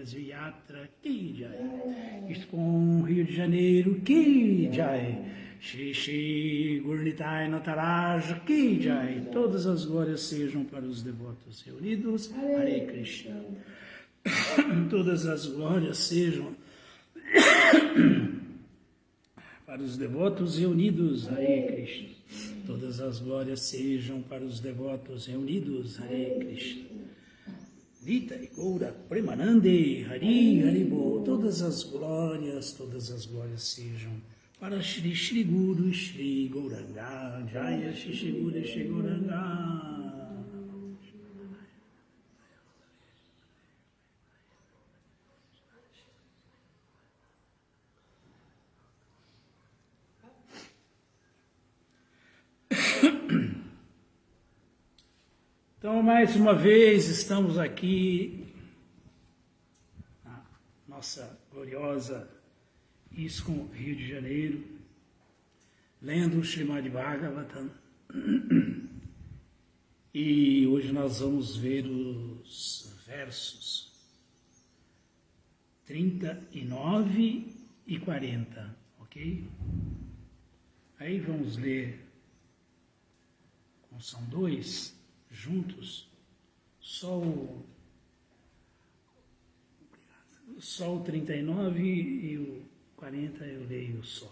Brasil Yatra, Ki Jai. ISKCON Rio de Janeiro, Ki Jai. Shri Shri Gurnitai Nataraj, Ki Jai. Todas as glórias sejam para os devotos reunidos, Hare Krishna. Todas as glórias sejam para os devotos reunidos, Hare Krishna. Todas as glórias sejam para os devotos reunidos, Hare Krishna. Vita e Goura Premanande, Hari Haribo. Todas as glórias sejam para Shri Shri Guru Shri Gauranga, Jaya Shri Shri Guru Shri Gauranga. Então, mais uma vez, estamos aqui na nossa gloriosa ISKCON Rio de Janeiro, lendo o Srimad Bhagavatam. E hoje nós vamos ver os versos 39 e 40, ok? Aí vamos ler, como são dois, juntos, só o 39 e o 40 eu leio só.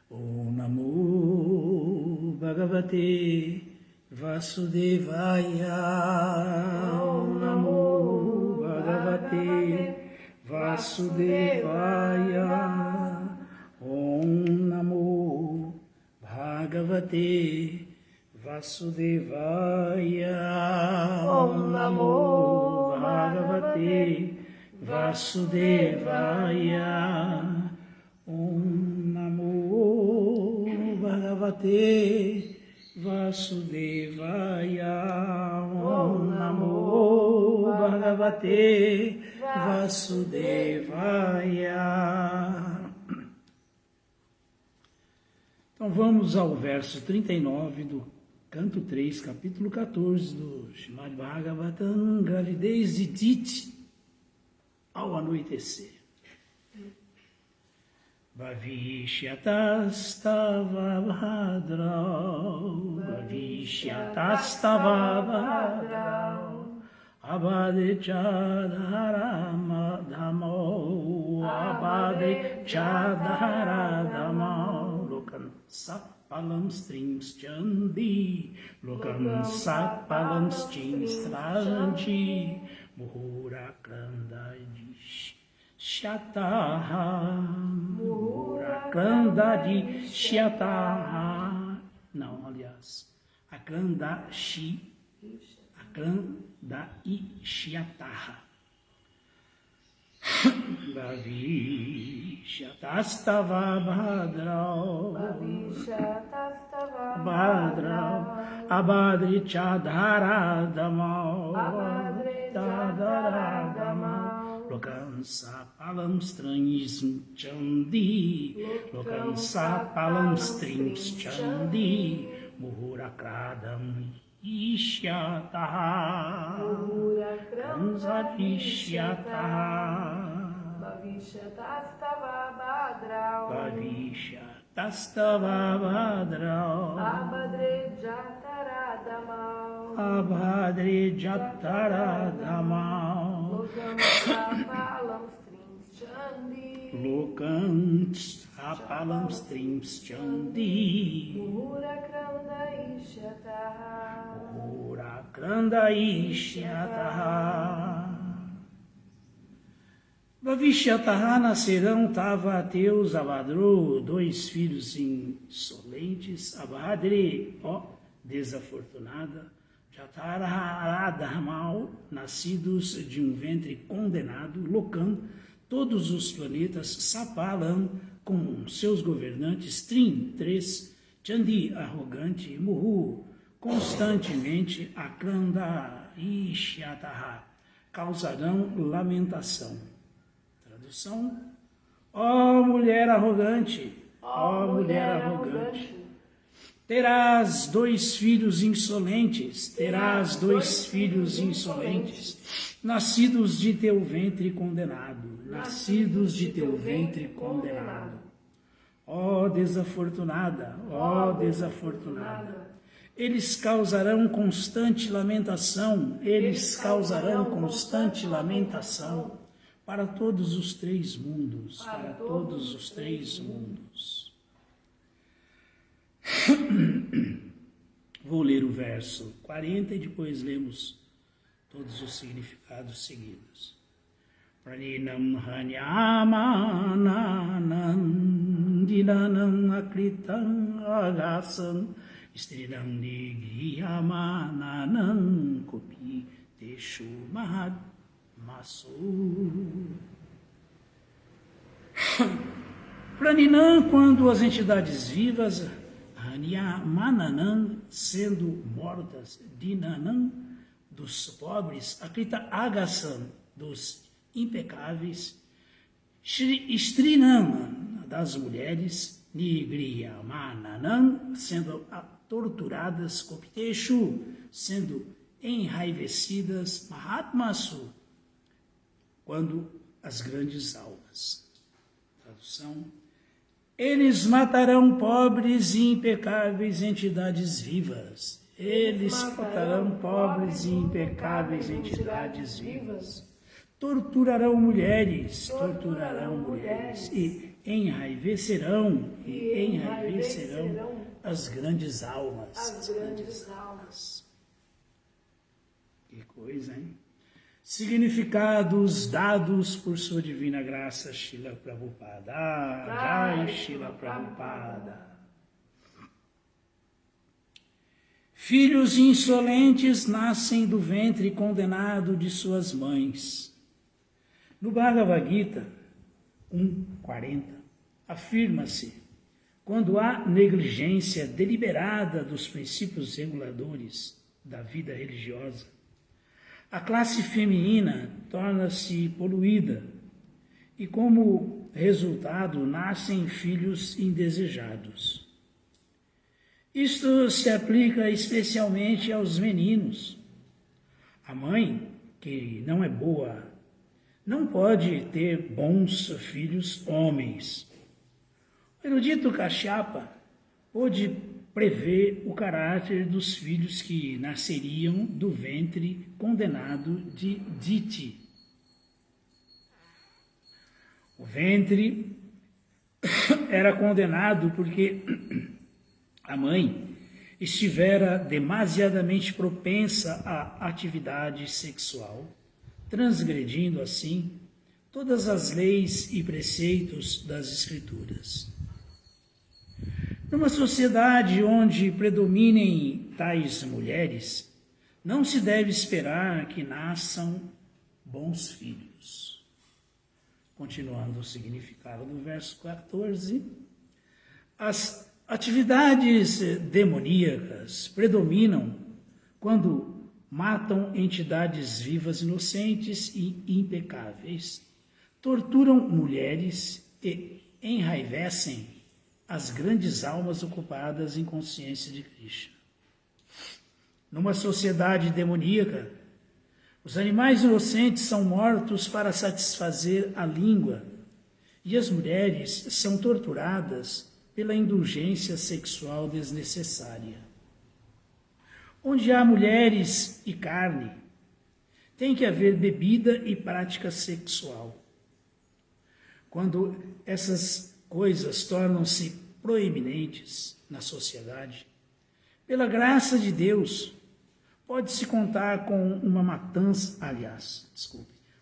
Om Namo Bhagavate Vasudevaya. Om Namo Bhagavate Vasudevaya. Om Namo Bhagavate Vasudevaya. Om Namo Bhagavate Vasudevaya. Om Namo Bhagavate Vasudevaya. Om Namo Bhagavate Vasudevaya. Então vamos ao verso 39 do canto 3, capítulo 14 do Srimad Bhagavatam, gravidez de Diti ao anoitecer. Bhavishyatāstava bhadrau, Bhavishyatāstava bhadrau, Abhadechadharadhamau, Abhadechadharadhamau, Lokam Sapalam Strings Chandi, Lokam Sapalam Strings Tranchi, Muhura Krandajish Shataha, Muhura Krandajish. Não, aliás, a Krandaishyataha. Bhavishyatāstava bhadrau, Bhadrau, Abhadrichadharadhamau, Lokam Sapalam Strings Chandi, Lokam Sapalam Strings Chandi, Muhurakradam Ishyataha, Kanzadishyataha. Bhavishyatāstava bhadrau, Bhavishyatāstava bhadrau, Abhadrejataradhamau, Abhadrejataradhamau, Lokam Sapalam Strings Chandi, Muhura Krandaishyataha. Bhavishyatāha nascerão Tavateus Abhadro, dois filhos insolentes, Abhadre, ó desafortunada, Jataradhamau, nascidos de um ventre condenado, Lokam, todos os planetas, Sapalam, com seus governantes, Trim, três, Chandi, arrogante, Muhu, constantemente, Akrandaishyataha, causarão lamentação. Tradução: ó mulher arrogante, ó mulher arrogante. Terás 2 filhos insolentes, terás 2 filhos insolentes, nascidos de teu ventre condenado, nascidos de teu ventre condenado. Ó desafortunada, ó desafortunada, eles causarão constante lamentação, eles causarão constante lamentação para todos os 3 mundos, para todos os 3 mundos. Vou ler o verso 40 e depois lemos todos os significados seguidos. Praninam hanyamananam dinanam akritam agasam strinam nigriyamananam kopi teshu mahad masu. Praninam, quando as entidades vivas Mananam, sendo mortas, Dinanam, dos pobres, Akrita Agasam, dos impecáveis, Strinam, das mulheres, Nigriyamananam, sendo torturadas, Kopiteshu, sendo enraivecidas, Mahatmasu, quando as grandes almas. Tradução: eles matarão pobres e impecáveis entidades vivas. Eles matarão pobres e impecáveis entidades vivas. Torturarão mulheres, e enraivecerão as grandes almas. As grandes almas. Que coisa, hein? Significados dados por sua divina graça, Srila Prabhupada. Jai Srila Prabhupada. Filhos insolentes nascem do ventre condenado de suas mães. No Bhagavad Gita 1.40, afirma-se: quando há negligência deliberada dos princípios reguladores da vida religiosa, a classe feminina torna-se poluída e, como resultado, nascem filhos indesejados. Isto se aplica especialmente aos meninos. A mãe, que não é boa, não pode ter bons filhos homens. O erudito Kashyapa pôde prever o caráter dos filhos que nasceriam do ventre condenado de Diti. O ventre era condenado porque a mãe estivera demasiadamente propensa à atividade sexual, transgredindo assim todas as leis e preceitos das Escrituras. Numa sociedade onde predominem tais mulheres, não se deve esperar que nasçam bons filhos. Continuando o significado do verso 14, as atividades demoníacas predominam quando matam entidades vivas inocentes e impecáveis, torturam mulheres e enraivecem as grandes almas ocupadas em consciência de Krishna. Numa sociedade demoníaca, os animais inocentes são mortos para satisfazer a língua e as mulheres são torturadas pela indulgência sexual desnecessária. Onde há mulheres e carne, tem que haver bebida e prática sexual. Quando essas coisas tornam-se proeminentes na sociedade, pela graça de Deus, pode-se contar com uma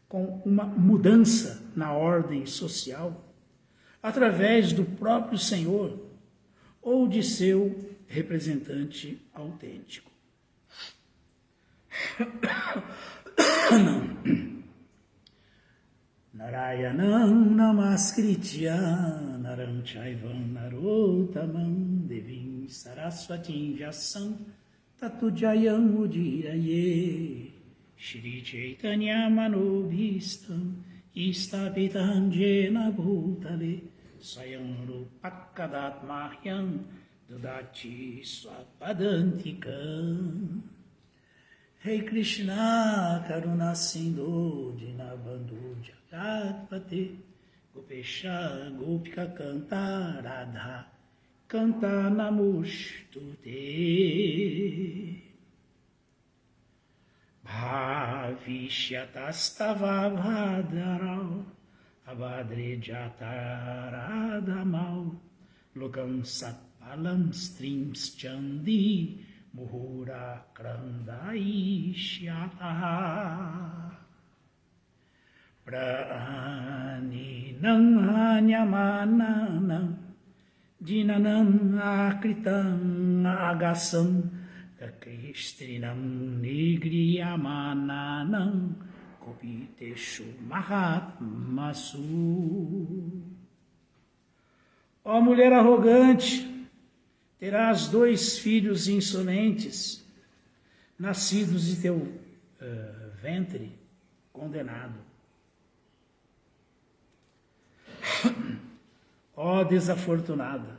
com uma mudança na ordem social, através do próprio Senhor ou de seu representante autêntico. Narayanam namaskritya naram chaivam narottamam devim saraswatim vyasam tatu jayam udiraye Shri Chaitanya manobhistam istapitam jena bhutale swayam rupakadatmahyam Dodati Swapadantikam. Rei Krishna Karuna Sindhu Dinabandhu Jagatpate Gopesha Gopika Canta Radha Canta Namostute Bhavishyatastava Bhadrao Abhadre Jataradhamal Lokam Satpalam Strims Chandi Muhura Krandaishyata Praninam Hanyamananam Jinanam Akritam Agasam Kakistrinam Nigriyamananam Kopiteshu Mahatmasu. Ó mulher arrogante, terás 2 filhos insolentes, nascidos de teu ventre, condenado. Ó desafortunada,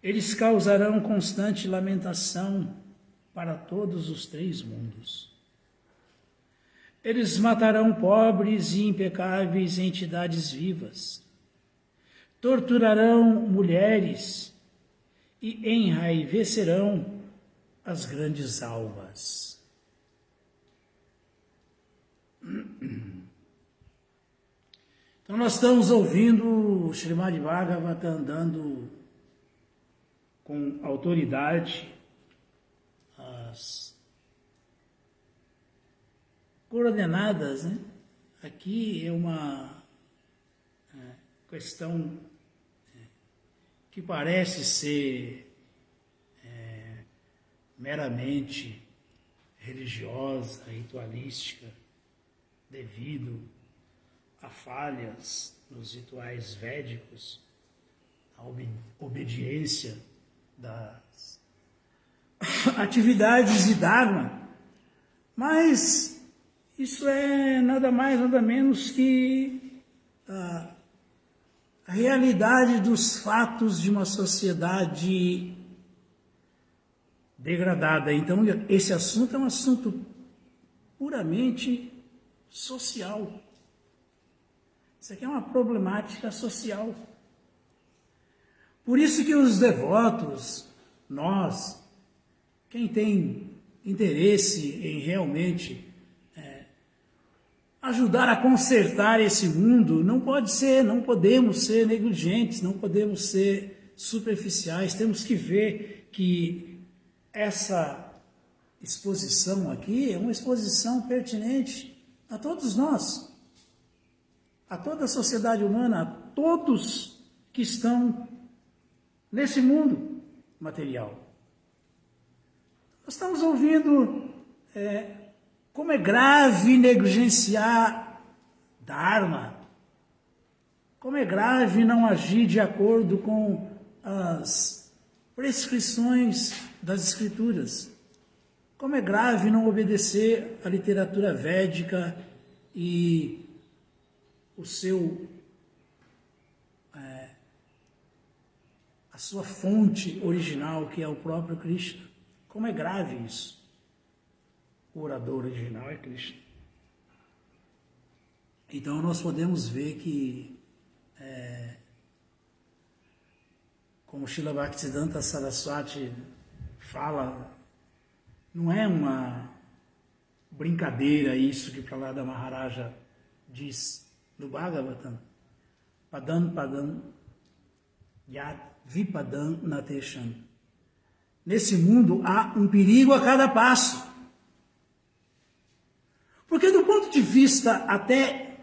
eles causarão constante lamentação para todos os 3 mundos. Eles matarão pobres e impecáveis entidades vivas, torturarão mulheres e enraivecerão as grandes almas. Então nós estamos ouvindo o Srimad Bhagavatam dando com autoridade as coordenadas, né? Aqui é uma questão que parece ser meramente religiosa, ritualística, devido a falhas nos rituais védicos, a obediência das atividades de Dharma, mas isso é nada mais, nada menos que a realidade dos fatos de uma sociedade degradada. Então, esse assunto é um assunto puramente social. Isso aqui é uma problemática social. Por isso que os devotos, nós, quem tem interesse em realmente ajudar a consertar esse mundo, não podemos ser negligentes, não podemos ser superficiais. Temos que ver que essa exposição aqui é uma exposição pertinente a todos nós, a toda a sociedade humana, a todos que estão nesse mundo material. Nós estamos ouvindo como é grave negligenciar Dharma, como é grave não agir de acordo com as prescrições das Escrituras, como é grave não obedecer à literatura védica e a sua fonte original, que é o próprio Krishna. Como é grave isso. O orador original é Krishna. Então nós podemos ver que, como Srila Bhaktisiddhanta Saraswati fala, não é uma brincadeira isso que Prahlada Maharaja diz no Bhagavatam. Padam yat vipadam natesham. Nesse mundo há um perigo a cada passo. Porque do ponto de vista até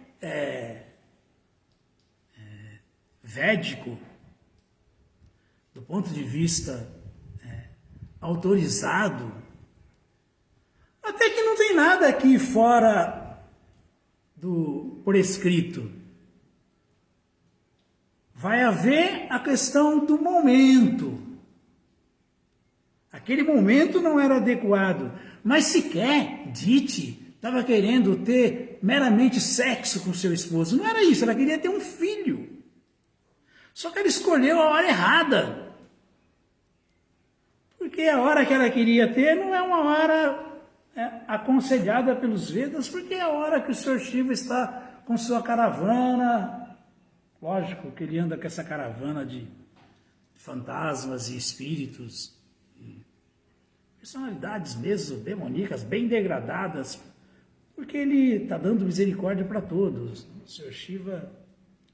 védico, do ponto de vista autorizado, até que não tem nada aqui fora do prescrito. Vai haver a questão do momento. Aquele momento não era adequado, mas sequer Diti estava querendo ter meramente sexo com seu esposo. Não era isso, ela queria ter um filho. Só que ela escolheu a hora errada. Porque a hora que ela queria ter não é uma hora aconselhada pelos Vedas, porque é a hora que o Senhor Shiva está com sua caravana. Lógico que ele anda com essa caravana de fantasmas e espíritos, personalidades mesmo demoníacas, bem degradadas, porque ele está dando misericórdia para todos. O Senhor Shiva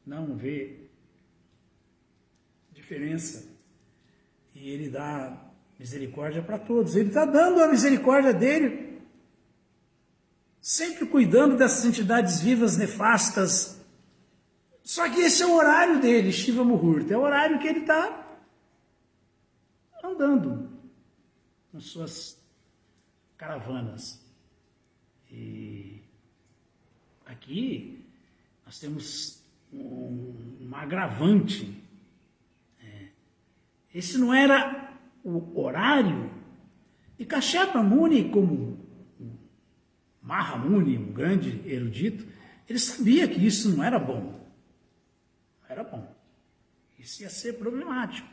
não vê diferença e ele dá misericórdia para todos. Ele está dando a misericórdia dele, sempre cuidando dessas entidades vivas nefastas. Só que esse é o horário dele, Shiva Muhurta, é o horário que ele está andando com suas caravanas. E aqui nós temos um agravante. Esse não era o horário. E Kashyapa Muni, como Mahamuni, um grande erudito, ele sabia que isso não era bom. Não era bom. Isso ia ser problemático.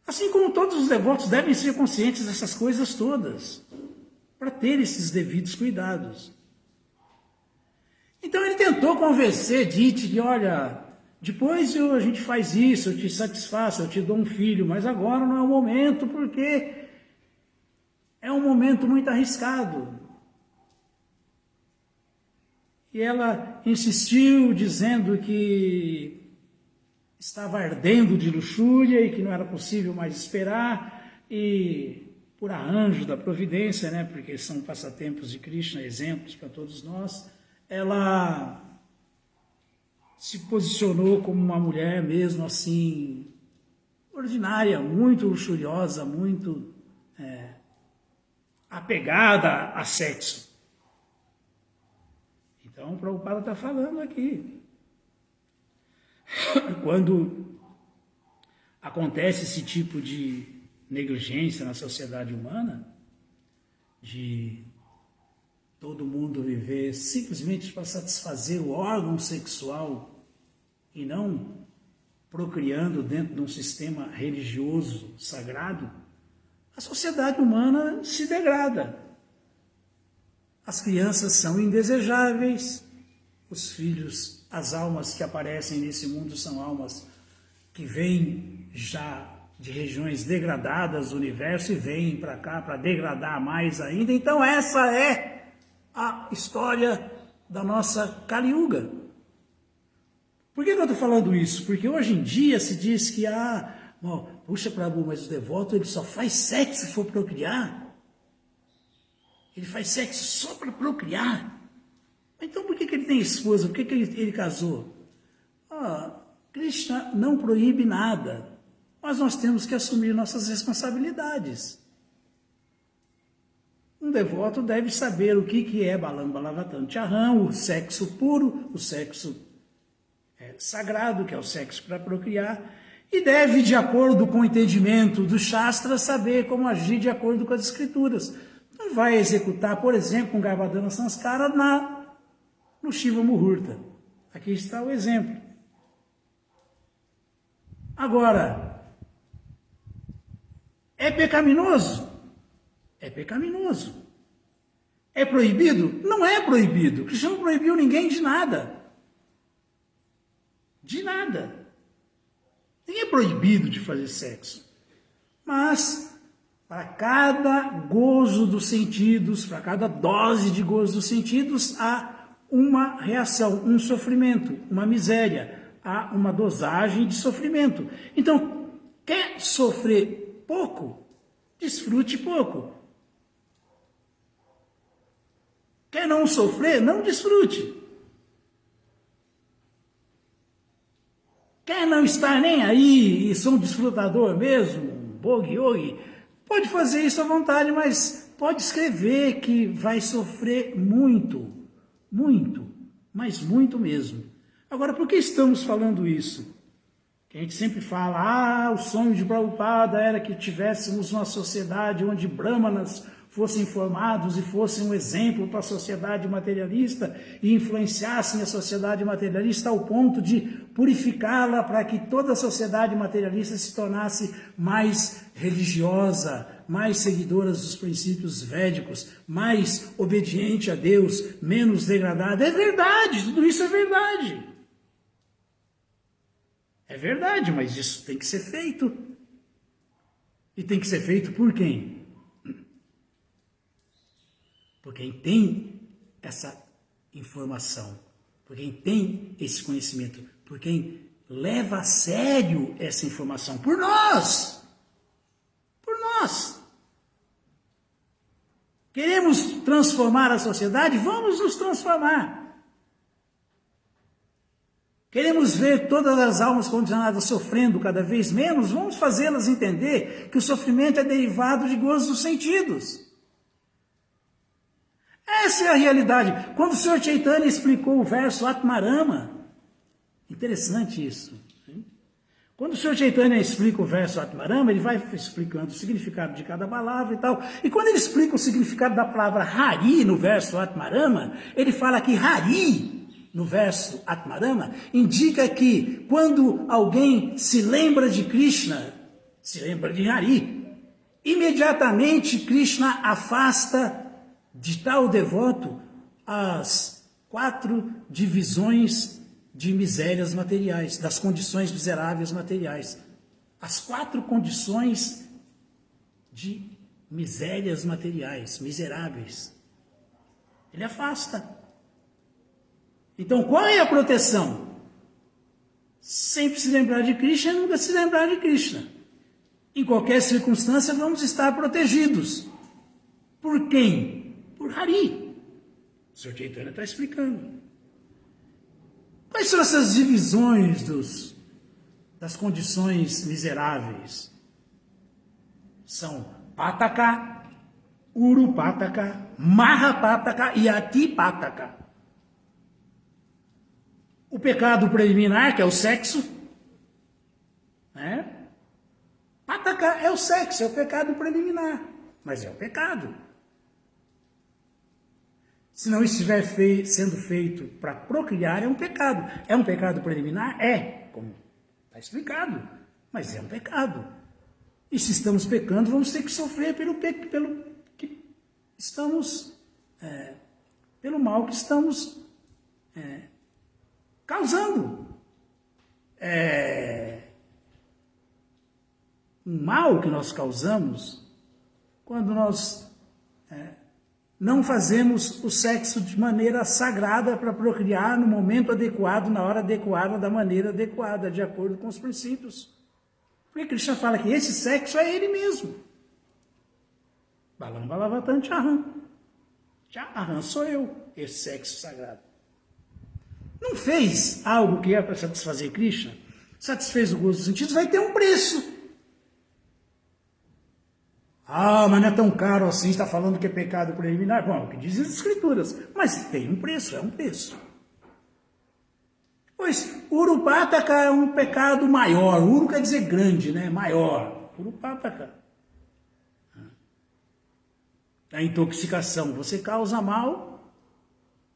Assim como todos os devotos devem ser conscientes dessas coisas todas, para ter esses devidos cuidados. Então ele tentou convencer Diti que, olha, depois a gente faz isso, eu te satisfaço, eu te dou um filho, mas agora não é o momento, porque é um momento muito arriscado. E ela insistiu, dizendo que estava ardendo de luxúria e que não era possível mais esperar, e por arranjo da providência, né, porque são passatempos de Krishna, exemplos para todos nós, ela se posicionou como uma mulher mesmo assim, ordinária, muito luxuriosa, muito apegada a sexo. Então o Prabhupada está falando aqui. Quando acontece esse tipo de negligência na sociedade humana, de todo mundo viver simplesmente para satisfazer o órgão sexual e não procriando dentro de um sistema religioso sagrado, a sociedade humana se degrada. As crianças são indesejáveis, os filhos, as almas que aparecem nesse mundo são almas que vêm já de regiões degradadas do universo e vêm para cá para degradar mais ainda. Então essa é a história da nossa Kali Yuga. Por que eu estou falando isso? Porque hoje em dia se diz que, puxa Prabhu, mas o devoto ele só faz sexo se for procriar. Ele faz sexo só para procriar. Então por que ele tem esposa? Por que ele casou? Krishna não proíbe nada, mas nós temos que assumir nossas responsabilidades. Um devoto deve saber o que é Balam Balavatam Charam, o sexo puro, o sexo sagrado, que é o sexo para procriar, e deve, de acordo com o entendimento do Shastra, saber como agir de acordo com as escrituras. Não vai executar, por exemplo, um Garbhadana Sanskara no Shiva Muhurta. Aqui está o exemplo. Agora, é pecaminoso? É pecaminoso. É proibido? Não é proibido. Krishna não proibiu ninguém de nada. De nada. Ninguém é proibido de fazer sexo. Mas, para cada gozo dos sentidos, para cada dose de gozo dos sentidos, há uma reação, um sofrimento, uma miséria. Há uma dosagem de sofrimento. Então, quer sofrer pouco? Desfrute pouco. Quer não sofrer? Não desfrute. Quer não estar nem aí e ser um desfrutador mesmo, um Bhogi Yogi? Pode fazer isso à vontade, mas pode escrever que vai sofrer muito, muito, mas muito mesmo. Agora, por que estamos falando isso? Que a gente sempre fala, o sonho de Prabhupada era que tivéssemos uma sociedade onde brahmanas fossem formados e fossem um exemplo para a sociedade materialista e influenciassem a sociedade materialista ao ponto de purificá-la para que toda a sociedade materialista se tornasse mais religiosa, mais seguidora dos princípios védicos, mais obediente a Deus, menos degradada. É verdade, tudo isso é verdade. É verdade, mas isso tem que ser feito. E tem que ser feito por quem? Por quem tem essa informação, por quem tem esse conhecimento, por quem leva a sério essa informação, por nós. Por nós. Queremos transformar a sociedade? Vamos nos transformar. Queremos ver todas as almas condicionadas sofrendo cada vez menos? Vamos fazê-las entender que o sofrimento é derivado de gozos dos sentidos. Essa é a realidade. Quando o Senhor Chaitanya explicou o verso Atmarama, interessante isso. Hein? Quando o Senhor Chaitanya explica o verso Atmarama, ele vai explicando o significado de cada palavra e tal. E quando ele explica o significado da palavra Hari no verso Atmarama, ele fala que Hari, no verso Atmarama, indica que quando alguém se lembra de Krishna, se lembra de Hari, imediatamente Krishna afasta de tal devoto as 4 divisões de misérias materiais, das condições miseráveis materiais. As 4 condições de misérias materiais, miseráveis. Ele afasta. Então, qual é a proteção? Sempre se lembrar de Krishna e nunca se lembrar de Krishna. Em qualquer circunstância, vamos estar protegidos. Por quem? Por Hari. O Sr. Chaitanya está explicando. Quais são essas divisões das condições miseráveis? São Pataka, Urupataka, Mahapataka e Atipataka. O pecado preliminar, que é o sexo, né? Pataka é o sexo, é o pecado preliminar, mas é o pecado. Se não estiver sendo feito para procriar, é um pecado. É um pecado preliminar? É, como está explicado, mas é um pecado. E se estamos pecando, vamos ter que sofrer pelo mal que estamos causando. Um mal que nós causamos quando nós não fazemos o sexo de maneira sagrada para procriar no momento adequado, na hora adequada, da maneira adequada, de acordo com os princípios. Porque Krishna fala que esse sexo é ele mesmo. Balam Balavatan Chahan. Chahan sou eu, esse sexo sagrado. Não fez algo que é para satisfazer Krishna, satisfez o gozo dos sentidos, vai ter um preço. Ah, mas não é tão caro assim, está falando que é pecado preliminar. Bom, é o que dizem as escrituras, mas tem um preço, é um preço. Pois, Urupataka é um pecado maior. Uru quer dizer grande, né? Maior. Urupataka. A intoxicação. Você causa mal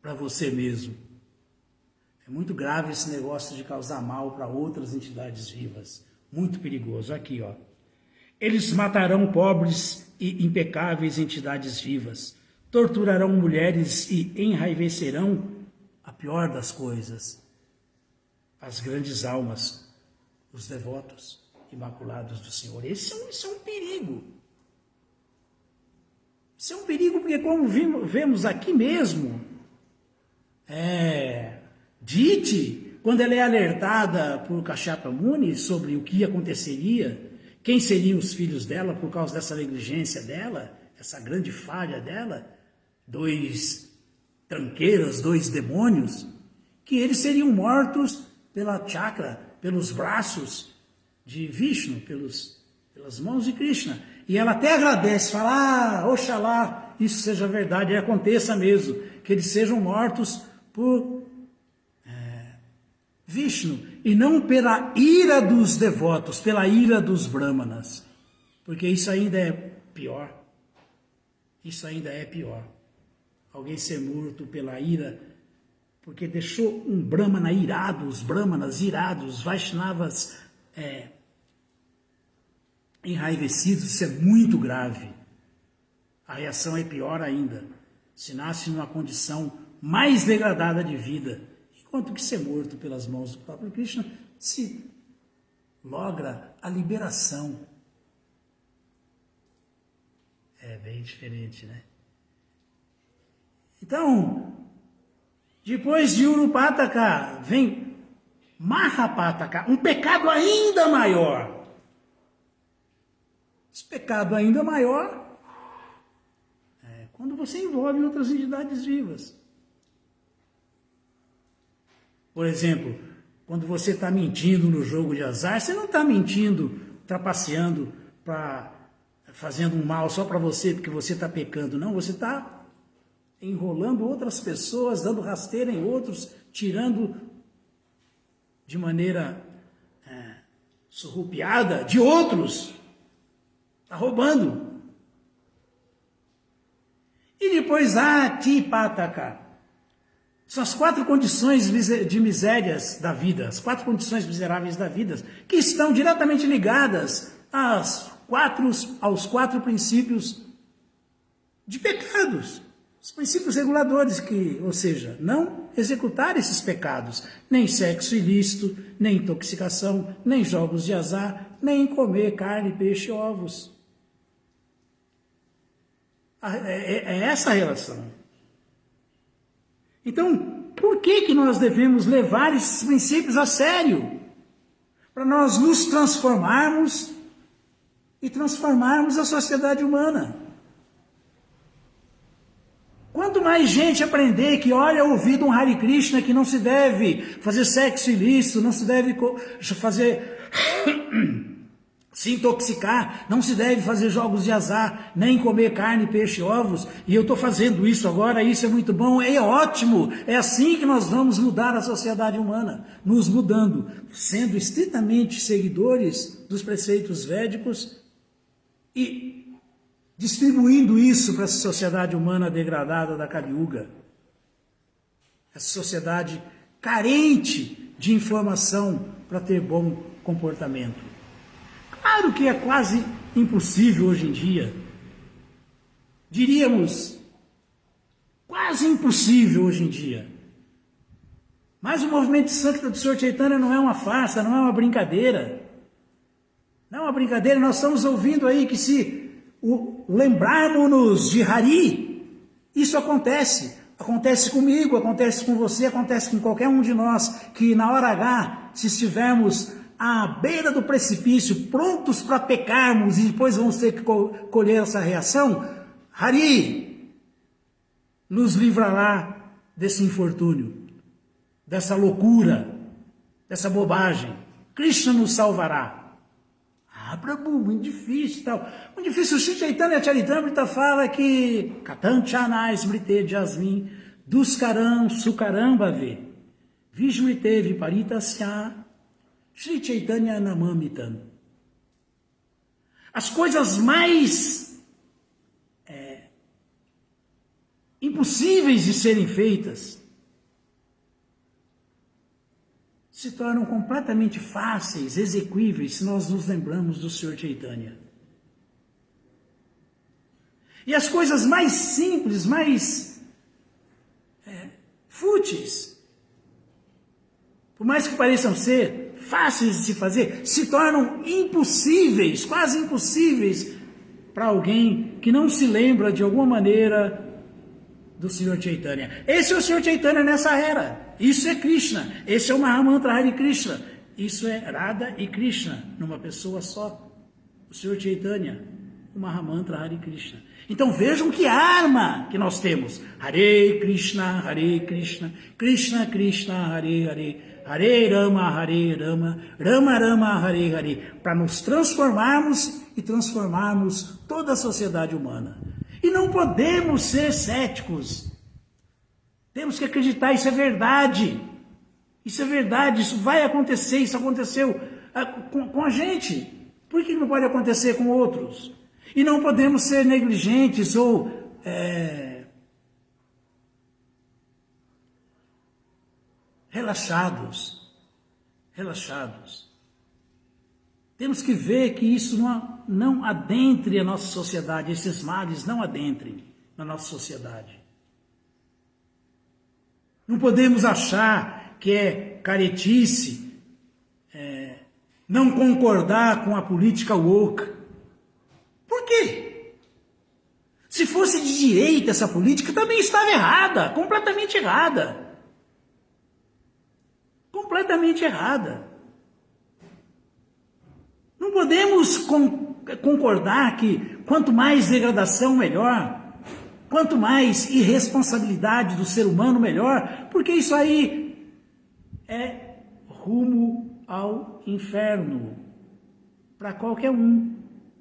para você mesmo. É muito grave esse negócio de causar mal para outras entidades vivas. Muito perigoso. Aqui, ó. Eles matarão pobres e impecáveis entidades vivas. Torturarão mulheres e enraivecerão a pior das coisas. As grandes almas, os devotos imaculados do Senhor. Isso é um perigo. Isso é um perigo porque, como vemos aqui mesmo, Diti, quando ela é alertada por Kashyapa Muni sobre o que aconteceria, quem seriam os filhos dela por causa dessa negligência dela, essa grande falha dela, 2 tranqueiras, 2 demônios, que eles seriam mortos pela chakra, pelos braços de Vishnu, pelas mãos de Krishna. E ela até agradece, fala, oxalá isso seja verdade, e aconteça mesmo, que eles sejam mortos por Vishnu, e não pela ira dos devotos, pela ira dos brahmanas, porque isso ainda é pior. Isso ainda é pior. Alguém ser morto pela ira, porque deixou um Brahmana irado, os Brahmanas irados, Vaishnavas enraivecidos. Isso é muito grave. A reação é pior ainda, se nasce numa condição mais degradada de vida, enquanto que ser morto pelas mãos do próprio Krishna, se logra a liberação. É bem diferente, né? Então, depois de Urupataka, vem Mahapataka, um pecado ainda maior. Esse pecado ainda maior é quando você envolve outras entidades vivas. Por exemplo, quando você está mentindo no jogo de azar, você não está mentindo, trapaceando, fazendo um mal só para você, porque você está pecando. Não, você está enrolando outras pessoas, dando rasteira em outros, tirando de maneira surrupiada de outros. Está roubando. E depois, Atipataka. São as 4 condições de misérias da vida, as 4 condições miseráveis da vida, que estão diretamente ligadas aos 4 princípios de pecados. Os princípios reguladores, ou seja, não executar esses pecados, nem sexo ilícito, nem intoxicação, nem jogos de azar, nem comer carne, peixe e ovos. É essa a relação. Então, por que nós devemos levar esses princípios a sério? Para nós nos transformarmos e transformarmos a sociedade humana. Quanto mais gente aprender que olha ouvir um Hare Krishna que não se deve fazer sexo ilícito, não se deve fazer se intoxicar, não se deve fazer jogos de azar, nem comer carne, peixe e ovos, e eu estou fazendo isso agora, isso é muito bom, é ótimo, é assim que nós vamos mudar a sociedade humana, nos mudando, sendo estritamente seguidores dos preceitos védicos e distribuindo isso para essa sociedade humana degradada da Kali Yuga, essa sociedade carente de informação para ter bom comportamento. Claro que é quase impossível hoje em dia, diríamos, quase impossível hoje em dia. Mas o movimento de Sankirtan do Sr. Chaitanya não é uma farsa, não é uma brincadeira. Não é uma brincadeira, nós estamos ouvindo aí que se lembrarmos-nos de Hari, isso acontece. Acontece comigo, acontece com você, acontece com qualquer um de nós, que na hora H, se estivermos à beira do precipício, prontos para pecarmos e depois vamos ter que colher essa reação, Hari nos livrará desse infortúnio, dessa loucura, dessa bobagem. Krishna nos salvará. Prabhu, muito difícil e tal. Muito difícil. O Sri Chaitanya Charitamrita fala que Katanchana Smrite Jasmin Duskaram Sukaram Bhave Vishmrite Viparitasya Sri Chaitanya Namamitam. As coisas mais impossíveis de serem feitas se tornam completamente fáceis, execuíveis, se nós nos lembramos do Sr. Chaitanya. E as coisas mais simples, mais fúteis, por mais que pareçam ser fáceis de se fazer, se tornam impossíveis, quase impossíveis, para alguém que não se lembra de alguma maneira do Sr. Chaitanya. Esse é o Sr. Chaitanya nessa era. Isso é Krishna. Esse é o Mahamantra Hare Krishna. Isso é Radha e Krishna, numa pessoa só. O Sr. Chaitanya, o Mahamantra Hare Krishna. Então vejam que arma que nós temos. Hare Krishna, Krishna Krishna, Hare Hare, Hare Rama, Rama Rama, Hare Hare, para nos transformarmos e transformarmos toda a sociedade humana. E não podemos ser céticos. Temos que acreditar, isso é verdade. Isso é verdade, isso vai acontecer, isso aconteceu com a gente. Por que não pode acontecer com outros? E não podemos ser negligentes ou relaxados, relaxados. Temos que ver que isso não adentre a nossa sociedade, esses males não adentrem na nossa sociedade. Não podemos achar que é caretice, não concordar com a política woke. Por quê? Se fosse de direita essa política, também estava errada, completamente errada. Completamente errada. Não podemos concordar que quanto mais degradação, melhor. Quanto mais irresponsabilidade do ser humano, melhor. Porque isso aí é rumo ao inferno para qualquer um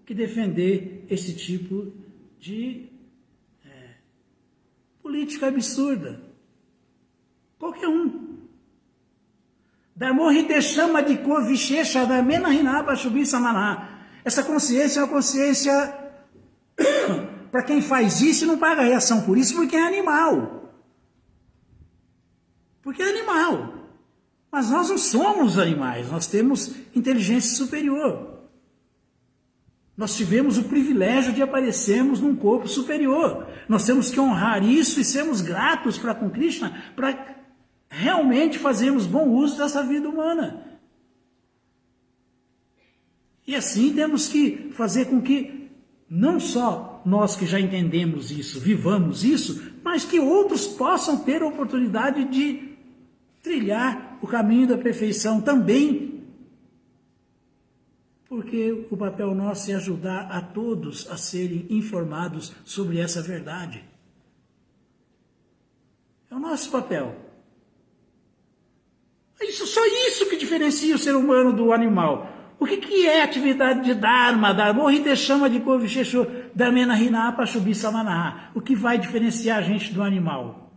que defender esse tipo de política absurda. Qualquer um. chama de Kovichecha da Menahinaba Shubisamaná. Essa consciência é uma consciência para quem faz isso e não paga reação por isso, porque é animal. Porque é animal. Mas nós não somos animais, nós temos inteligência superior. Nós tivemos o privilégio de aparecermos num corpo superior. Nós temos que honrar isso e sermos gratos para com Krishna, para realmente fazermos bom uso dessa vida humana. E assim temos que fazer com que não só nós que já entendemos isso, vivamos isso, mas que outros possam ter a oportunidade de trilhar o caminho da perfeição também, porque o papel nosso é ajudar a todos a serem informados sobre essa verdade. É o nosso papel. Só isso que diferencia o ser humano do animal. O que é a atividade de Dharma? Dharma chama de Kovichecho da Menahinapa Shubisamaná. O que vai diferenciar a gente do animal?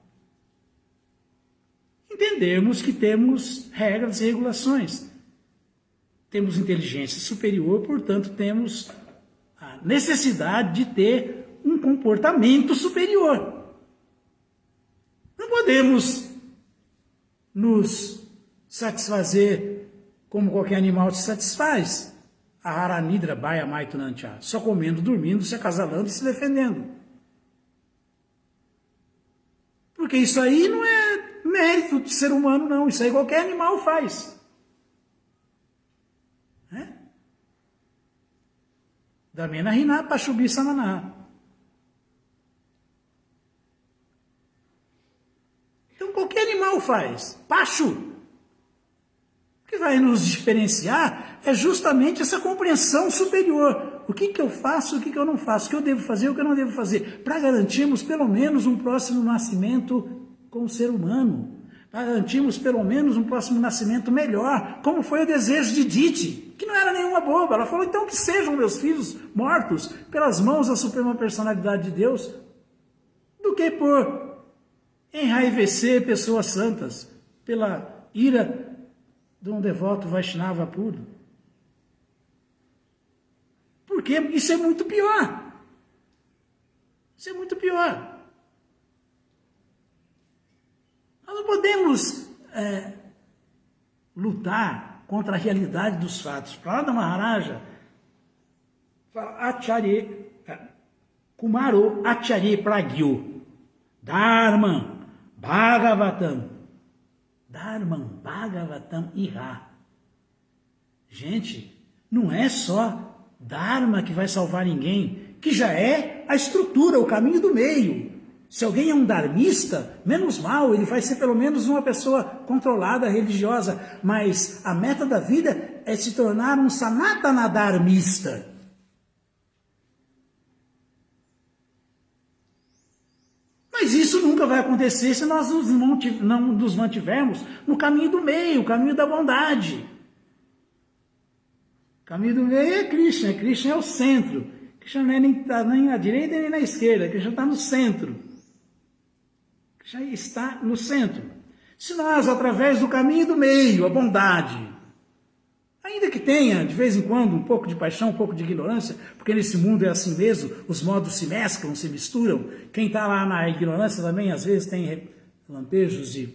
Entendermos que temos regras e regulações. Temos inteligência superior, portanto, temos a necessidade de ter um comportamento superior. Não podemos nos satisfazer como qualquer animal se satisfaz. Ahara Nidra Bhaya Maitunancha, só comendo, dormindo, se acasalando e se defendendo. Porque isso aí não é mérito de ser humano, não. Isso aí qualquer animal faz. Damena Riná Pachubi Samaná. Então qualquer animal faz. Pachu. O que vai nos diferenciar é justamente essa compreensão superior. O que eu faço, o que eu não faço, o que eu devo fazer, o que eu não devo fazer, para garantirmos pelo menos um próximo nascimento com o ser humano. Para garantirmos pelo menos um próximo nascimento melhor, como foi o desejo de Diti, que não era nenhuma boba. Ela falou, então que sejam meus filhos mortos pelas mãos da Suprema Personalidade de Deus, do que por enraivecer pessoas santas, pela ira de um devoto Vaishnava puro. Porque isso é muito pior. Isso é muito pior. Nós não podemos lutar contra a realidade dos fatos. Prahlada Maharaja fala Kumaro Acharya Pragyo Dharman Bhagavatam Iha. Gente, não é só Dharma que vai salvar ninguém, que já é a estrutura, o caminho do meio. Se alguém é um dharmista, menos mal, ele vai ser pelo menos uma pessoa controlada, religiosa, mas a meta da vida é se tornar um sanatana dharmista. Mas isso nunca vai acontecer se nós não nos mantivermos no caminho do meio, o caminho da bondade. O caminho do meio é Krishna é o centro. Krishna não é nem na direita nem na esquerda, Krishna está no centro. Já está no centro. Se nós, através do caminho do meio, a bondade, ainda que tenha, de vez em quando, um pouco de paixão, um pouco de ignorância, porque nesse mundo é assim mesmo, os modos se mesclam, se misturam. Quem está lá na ignorância também, às vezes, tem lampejos de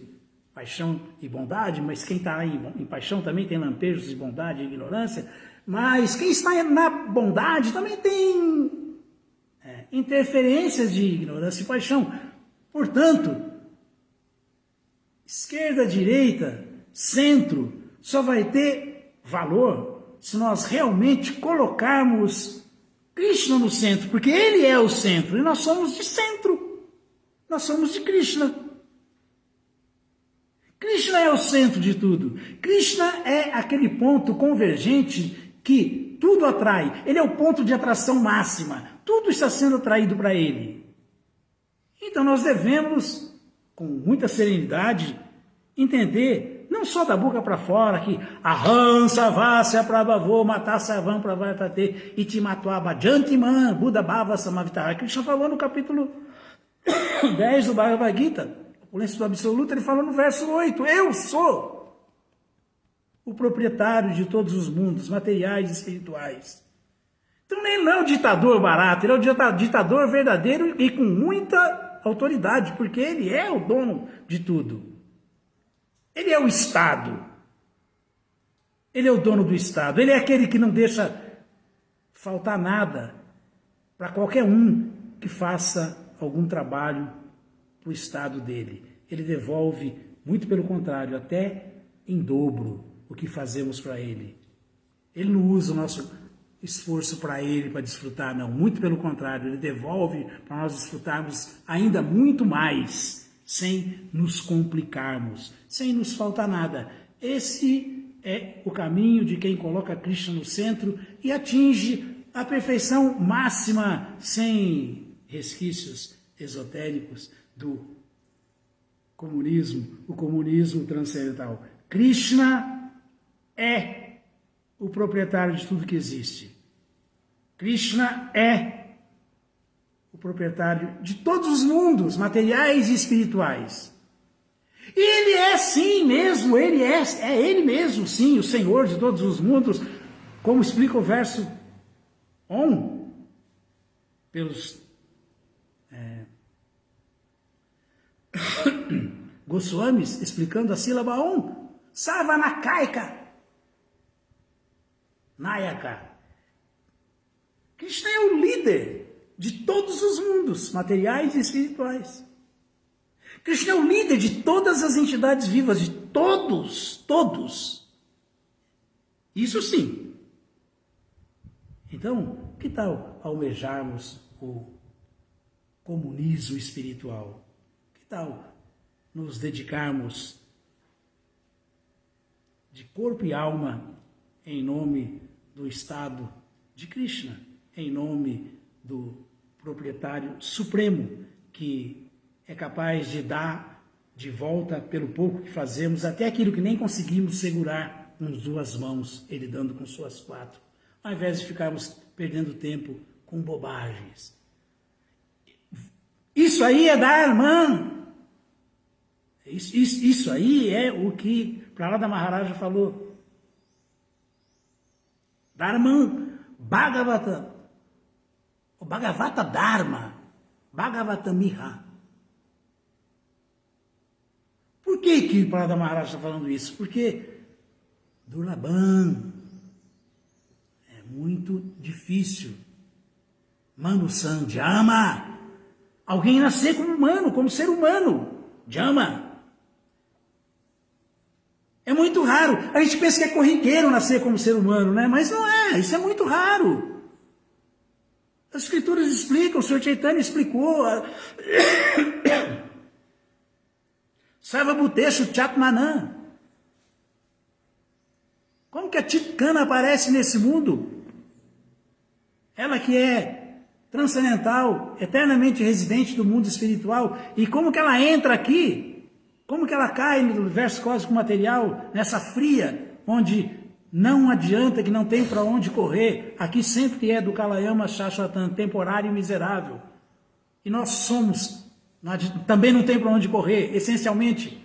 paixão e bondade, mas quem está em paixão também tem lampejos de bondade e ignorância, mas quem está na bondade também tem interferências de ignorância e paixão. Portanto, esquerda, direita, centro, só vai ter valor se nós realmente colocarmos Krishna no centro, porque ele é o centro e nós somos de centro, nós somos de Krishna. Krishna é o centro de tudo. Krishna é aquele ponto convergente que tudo atrai. Ele é o ponto de atração máxima. Tudo está sendo atraído para ele. Então nós devemos, com muita serenidade, entender, não só da boca para fora, que Aham Savasya Prabhavo Matasavam Pravartate Itimatwaba Jantiman Buddha Bhava Samavitara. Krishna falou no capítulo 10 do Bhagavad Gita, Opulência do Absoluto, ele falou no verso 8, eu sou o proprietário de todos os mundos, materiais e espirituais. Então ele não é o ditador barato, ele é o ditador verdadeiro e com muita autoridade, porque ele é o dono de tudo. Ele é o Estado. Ele é o dono do Estado. Ele é aquele que não deixa faltar nada para qualquer um que faça algum trabalho para o Estado dele. Ele devolve, muito pelo contrário, até em dobro o que fazemos para ele. Ele não usa o nosso esforço para ele, para desfrutar, não. Muito pelo contrário, ele devolve para nós desfrutarmos ainda muito mais, sem nos complicarmos, sem nos faltar nada. Esse é o caminho de quem coloca Krishna no centro e atinge a perfeição máxima, sem resquícios esotéricos do comunismo, o comunismo transcendental. Krishna é o proprietário de tudo que existe. Krishna é o proprietário de todos os mundos, materiais e espirituais. E ele é sim mesmo, ele é ele mesmo, sim, o Senhor de todos os mundos, como explica o verso 1, pelos Goswamis, explicando a sílaba 1, Savanakaika Nayaka. Krishna é o líder de todos os mundos, materiais e espirituais. Krishna é o líder de todas as entidades vivas, de todos. Isso sim. Então, que tal almejarmos o comunismo espiritual? Que tal nos dedicarmos de corpo e alma em nome do Estado de Krishna, em nome do proprietário supremo, que é capaz de dar de volta pelo pouco que fazemos, até aquilo que nem conseguimos segurar com as duas mãos, ele dando com suas 4, ao invés de ficarmos perdendo tempo com bobagens. Isso aí é Dharma. Isso aí é o que Prahlada Maharaja falou. Dharma, Bhagavata, o Bhagavata Dharma, Bhagavatamiha. Por que Prahlada Maharaja está falando isso? Porque Durlabam é muito difícil. Manu Sandhyama, alguém nascer como humano, como ser humano, Jama. É muito raro. A gente pensa que é corriqueiro nascer como ser humano, né? Mas não é, isso é muito raro. As escrituras explicam, o Sr. Chaitanya explicou. Sarvabhuteshu Chatmanam. Como que a Chitkana aparece nesse mundo? Ela que é transcendental, eternamente residente do mundo espiritual. E como que ela entra aqui? Como que ela cai no universo cósmico material, nessa fria, onde não adianta, que não tem para onde correr. Aqui sempre é do Kalayama Shashwatan, temporário e miserável. E nós somos, também não tem para onde correr, essencialmente,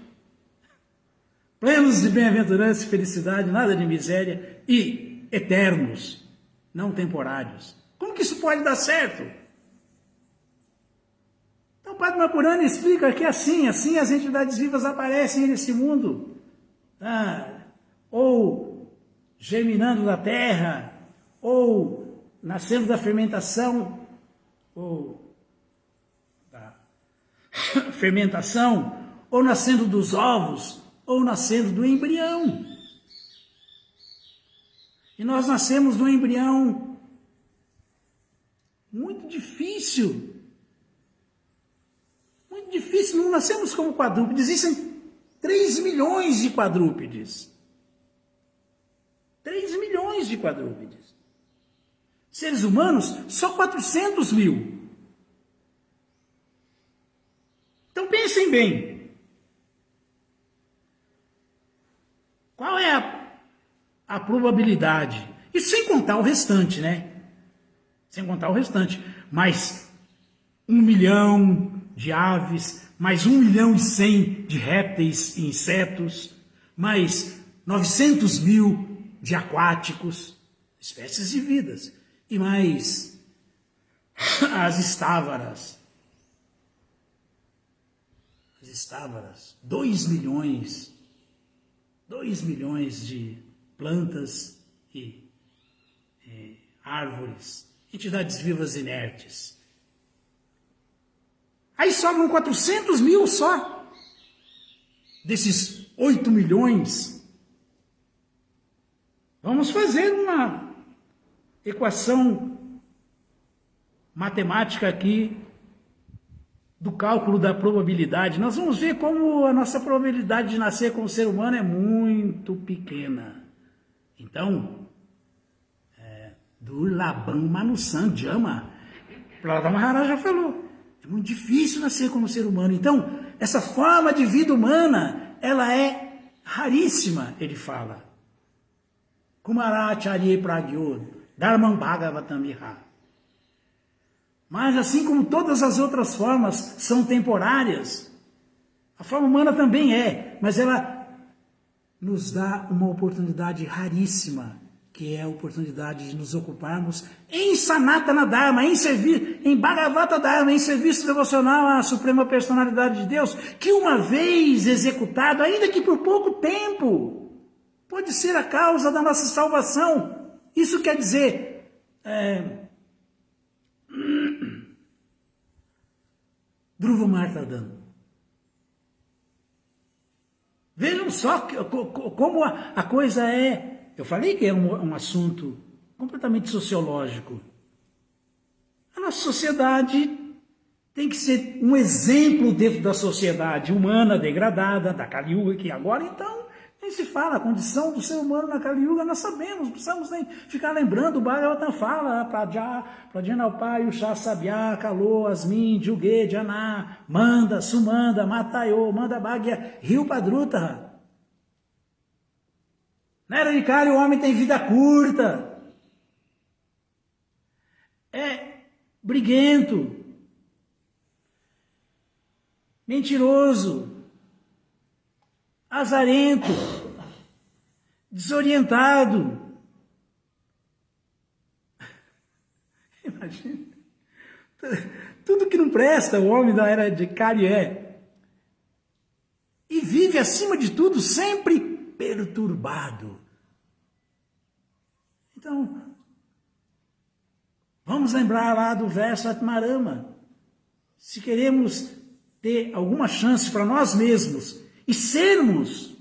plenos de bem-aventurança e felicidade, nada de miséria, e eternos, não temporários. Como que isso pode dar certo? Então, Padre Karma Purana explica que assim as entidades vivas aparecem nesse mundo. Ou germinando da terra, ou nascendo da fermentação, ou da fermentação, ou nascendo dos ovos, ou nascendo do embrião. E nós nascemos de um embrião muito difícil. Muito difícil, não nascemos como quadrúpedes. Existem 3 milhões de quadrúpedes. 3 milhões de quadrúpedes. Seres humanos, só 400 mil. Então pensem bem. Qual é a probabilidade? Isso sem contar o restante, né? Sem contar o restante. Mais 1 milhão de aves, mais 1.100.000 de répteis e insetos, mais 900 mil de aquáticos, espécies de vidas, e mais as estávaras. As estávaras, 2 milhões de plantas e árvores, entidades vivas inertes. Aí sobram 400 mil só, desses 8 milhões. Vamos fazer uma equação matemática aqui do cálculo da probabilidade. Nós vamos ver como a nossa probabilidade de nascer como ser humano é muito pequena. Então, Durlabam Manusan Jama, Prahlada Maharaj já falou, é muito difícil nascer como ser humano. Então, essa forma de vida humana, ela é raríssima, ele fala. Kumaracharya Pragyo, Dharmam Bhagavatam Iha. Mas assim como todas as outras formas são temporárias, a forma humana também é, mas ela nos dá uma oportunidade raríssima, que é a oportunidade de nos ocuparmos em Sanatana Dharma, em servir, em Bhagavata Dharma, em serviço devocional à Suprema Personalidade de Deus, que uma vez executado, ainda que por pouco tempo, pode ser a causa da nossa salvação. Isso quer dizer, Dhruva Martadan. Vejam só como a coisa é. Eu falei que é um assunto completamente sociológico. A nossa sociedade tem que ser um exemplo dentro da sociedade humana degradada, da Kali Yuga, que agora então nem se fala. A condição do ser humano na Kali Yuga nós sabemos, não precisamos nem ficar lembrando. O Bhagavatam fala, Prajanalpayu, Sabya, Kalo, Asmin, Juge, Jana, Manda, Sumanda, Matayo, Manda Bhagya, Rio Padruta. Na era de Kali, o homem tem vida curta, é briguento, mentiroso, azarento, desorientado. Imagina, tudo que não presta o homem da era de Kali é. E vive, acima de tudo, sempre perturbado. Então, vamos lembrar lá do verso Atmarama. Se queremos ter alguma chance para nós mesmos e sermos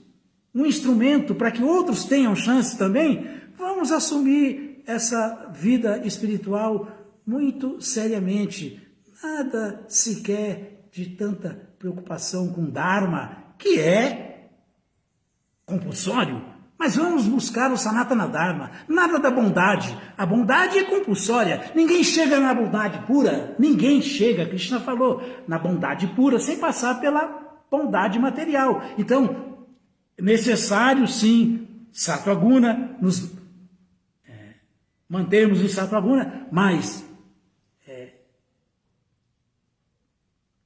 um instrumento para que outros tenham chance também, vamos assumir essa vida espiritual muito seriamente. Nada sequer de tanta preocupação com Dharma, que é compulsório. Mas vamos buscar o Sanatana Dharma, nada da bondade. A bondade é compulsória, ninguém chega na bondade pura, ninguém chega, Krishna falou, na bondade pura, sem passar pela bondade material. Então, necessário sim, Sattva-guna, nos mantermos em Sattva-guna, mas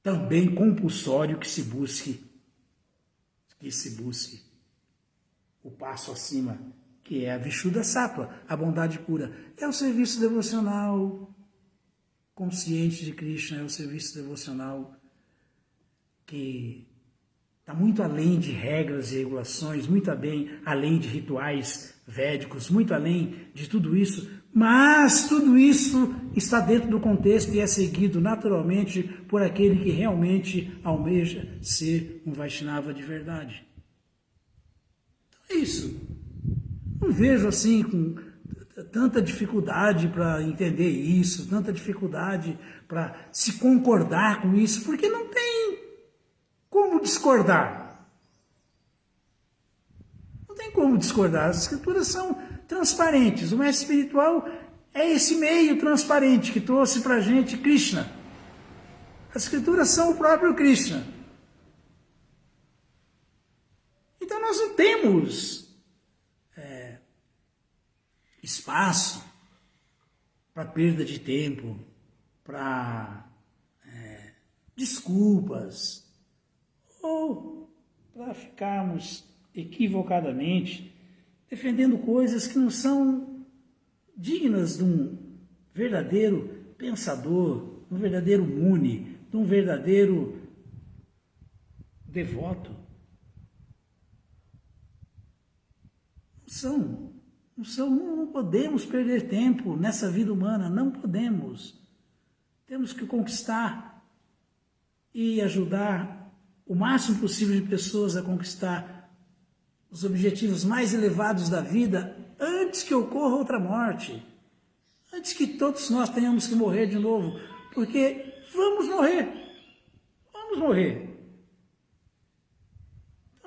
também compulsório que se busque o passo acima, que é a Vishuddha Sattva, a bondade pura. É o serviço devocional consciente de Krishna, é o serviço devocional que está muito além de regras e regulações, muito além de rituais védicos, muito além de tudo isso, mas tudo isso está dentro do contexto e é seguido naturalmente por aquele que realmente almeja ser um Vaishnava de verdade. Então é isso. Não vejo assim com tanta dificuldade para entender isso, tanta dificuldade para se concordar com isso, porque não tem como discordar. Não tem como discordar. As escrituras são transparentes. O mestre espiritual é esse meio transparente que trouxe para a gente Krishna. As escrituras são o próprio Krishna. Então nós não temos espaço para perda de tempo, para desculpas, ou para ficarmos equivocadamente defendendo coisas que não são dignas de um verdadeiro pensador, de um verdadeiro muni, de um verdadeiro devoto. Não podemos perder tempo nessa vida humana, não podemos. Temos que conquistar e ajudar o máximo possível de pessoas a conquistar os objetivos mais elevados da vida antes que ocorra outra morte, antes que todos nós tenhamos que morrer de novo, porque vamos morrer.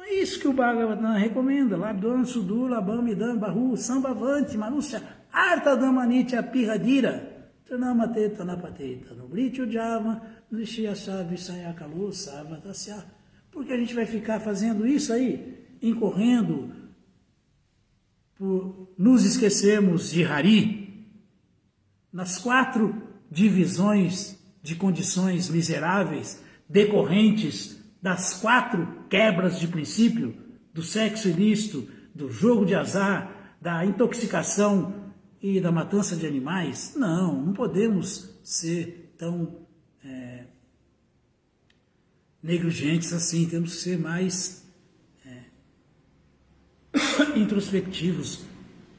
É isso que o Bhagavatam recomenda. Labdhan Sudur Labam Idam Bahu Sambhavanti Manusya Artadamanitya Piradira Tranamate Tanapate Tanubrityo Java Nrishiyasa Visayakalu Savatasya. Porque a gente vai ficar fazendo isso aí, incorrendo por nos esquecermos de Hari, nas 4 divisões de condições miseráveis decorrentes das 4 quebras de princípio, do sexo ilícito, do jogo de azar, da intoxicação e da matança de animais. Não podemos ser tão negligentes assim, temos que ser mais introspectivos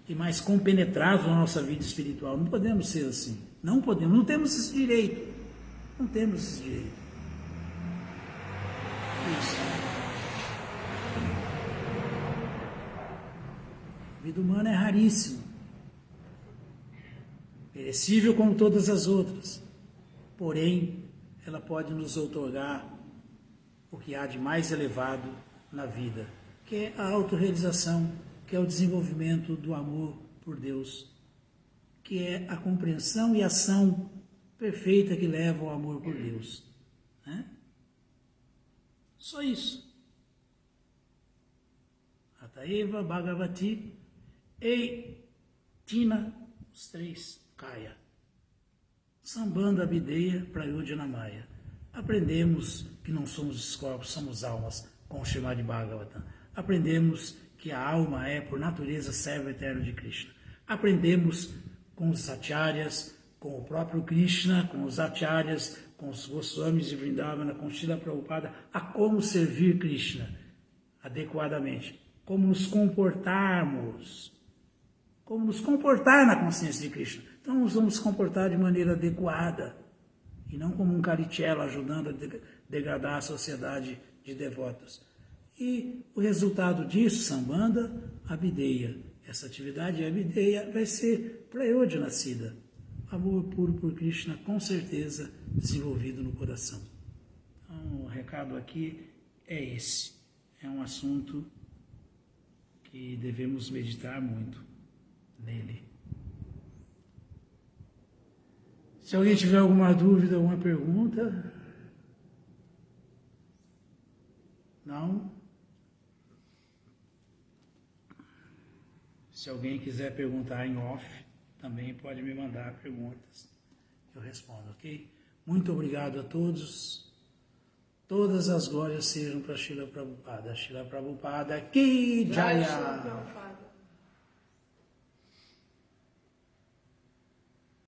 e mais compenetrados na nossa vida espiritual. Não podemos ser assim, não temos esse direito, Isso. A vida humana é raríssima, perecível como todas as outras, porém ela pode nos outorgar o que há de mais elevado na vida, que é a autorrealização, que é o desenvolvimento do amor por Deus, que é a compreensão e ação perfeita que leva ao amor por Deus. Né? Só isso. Ataeva, Bhagavati, Tina, os 3, Kaya. Sambandha, Abhideya, Prayodhana Maya. Aprendemos que não somos os corpos, somos almas, com o Srimad Bhagavatam. Aprendemos que a alma é, por natureza, servo eterno de Krishna. Aprendemos com os acharyas, com o próprio Krishna, com os acharyas, com os Goswamis de Vrindavana, com Srila Prabhupada, a como servir Krishna adequadamente, como nos comportarmos, como nos comportar na consciência de Krishna. Então, nós vamos nos comportar de maneira adequada, e não como um Karichello ajudando a degradar a sociedade de devotos. E o resultado disso, Sambandha, Abhideya. Essa atividade Abhideya vai ser Prayodhana Siddha. Amor puro por Krishna, com certeza, desenvolvido no coração. Então, o recado aqui é esse. É um assunto que devemos meditar muito nele. Se alguém tiver alguma dúvida, alguma pergunta... Não? Se alguém quiser perguntar em off, também pode me mandar perguntas, eu respondo, ok? Muito obrigado a todos. Todas as glórias sejam para Srila Prabhupada. Srila Prabhupada Ki Jaya!